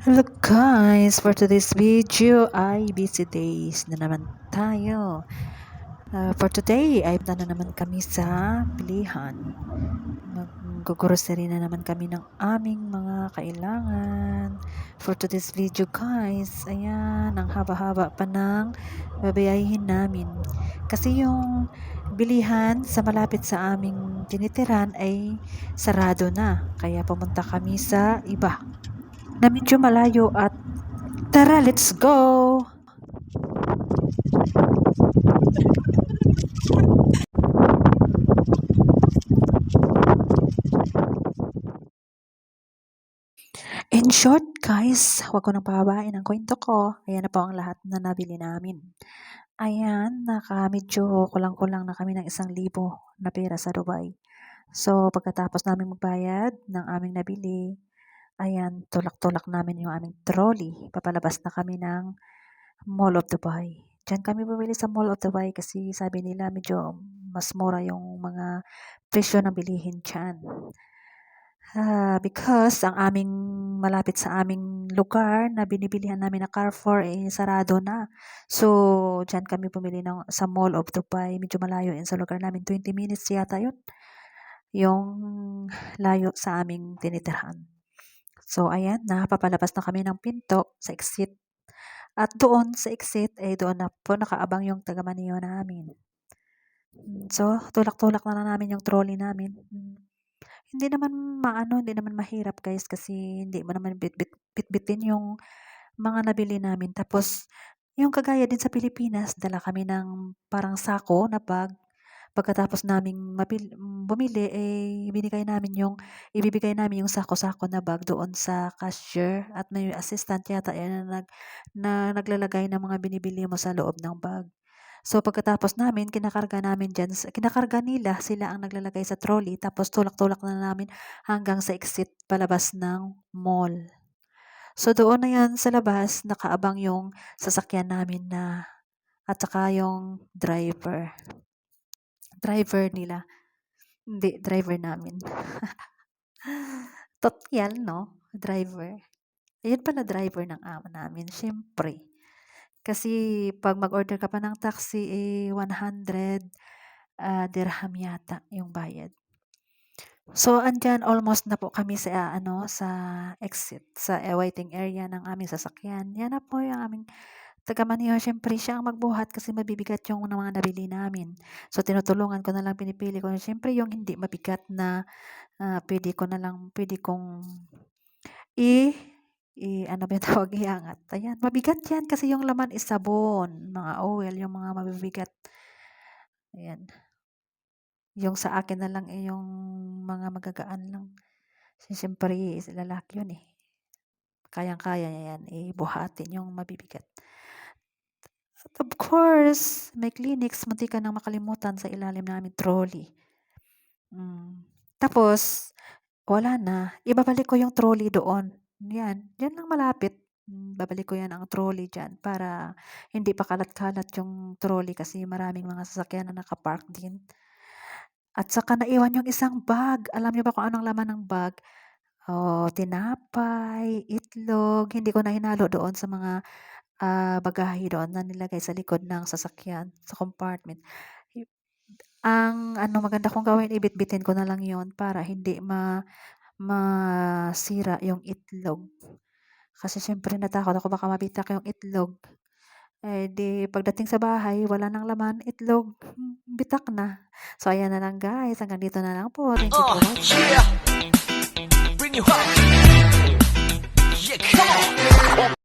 Hello guys! For today's video ay busy days na naman tayo. For today ay punta na naman kami sa bilihan. Mag-grocery na naman kami ng aming mga kailangan. For today's video guys, ayan, ang haba-haba pa ng babayahin namin. Kasi yung bilihan sa malapit sa aming tinitiran ay sarado na. Kaya pumunta kami sa iba na medyo malayo at tara, let's go! In short, guys, huwag ko nang pahabain ang kwento ko. Ayan na po ang lahat na nabili namin. Ayan, medyo kulang-kulang na kami ng 1,000 na pera sa Dubai. So, pagkatapos namin magbayad ng aming nabili, ayan, tulak-tulak namin yung aming trolley. Papalabas na kami ng Mall of Dubai. Diyan kami bumili sa Mall of Dubai kasi sabi nila medyo mas mura yung mga presyo ng bilihin diyan. Because ang aming malapit sa aming lugar na binibilihan namin na Carrefour sarado na. So, diyan kami bumili sa Mall of Dubai. Medyo malayo yan sa lugar namin. 20 minutes yata yun. Yung layo sa aming tinitirhan. So, ayan, papalabas na kami ng pinto sa exit. At doon sa exit, doon na po nakaabang yung taga-Manio namin. So, tulak-tulak na lang namin yung trolley namin. Hindi naman mahirap guys kasi hindi mo naman bitbitin yung mga nabili namin. Tapos, yung kagaya din sa Pilipinas, dala kami ng parang sako na bag. Pagkatapos naming bumili, ibibigay namin yung sako-sako na bag doon sa cashier at may assistant yata na naglalagay ng mga binibili mo sa loob ng bag. So pagkatapos namin, kinakarga nila, sila ang naglalagay sa trolley, tapos tulak-tulak na namin hanggang sa exit palabas ng mall. So doon na yan sa labas, nakaabang yung sasakyan namin at saka yung driver. Driver nila. Hindi, driver namin. Totyal, no? Driver. Ayun pala driver ng amo namin, syempre. Kasi pag mag-order ka pa ng taxi, 100 dirham yata yung bayad. So, andyan almost na po kami sa exit, sa waiting area ng aming sasakyan. Yan na po yung aming taga-Manio. Syempre siya ang magbuhat kasi mabibigat yung mga nabili namin. So, tinutulungan ko na lang, pinipili ko. Syempre yung hindi mabigat na pwede kong ano ba yung tawag, iangat. Ayan, mabigat yan kasi yung laman is sabon, mga oil, yung mga mabibigat. Ayan. Yung sa akin na lang yung mga magagaan lang. Siyempre, lalaki yun eh. Kayang-kaya niya yan, buhatin yung mabibigat. At of course, may Kleenex, munti ka nang makalimutan sa ilalim namin trolley. Tapos, wala na. Ibabalik ko yung trolley doon. Yan lang malapit. Babalik ko yan ang trolley dyan para hindi pa kalat-kalat yung trolley kasi maraming mga sasakyan na nakapark din. At saka naiwan yung isang bag. Alam niyo ba kung anong laman ng bag? Tinapay, itlog. Hindi ko na hinalo doon sa mga bagahe doon na nilagay sa likod ng sasakyan, sa compartment. Ang maganda kong gawin, ibitbitin ko na lang yon para hindi masira yung itlog. Kasi syempre natakot ako baka mabitak yung itlog. Di pagdating sa bahay, wala nang laman, itlog, bitak na. So, ayan na lang guys. Hanggang dito na lang po. Thank you for watching. Yeah. Bring you up. Yeah, come on.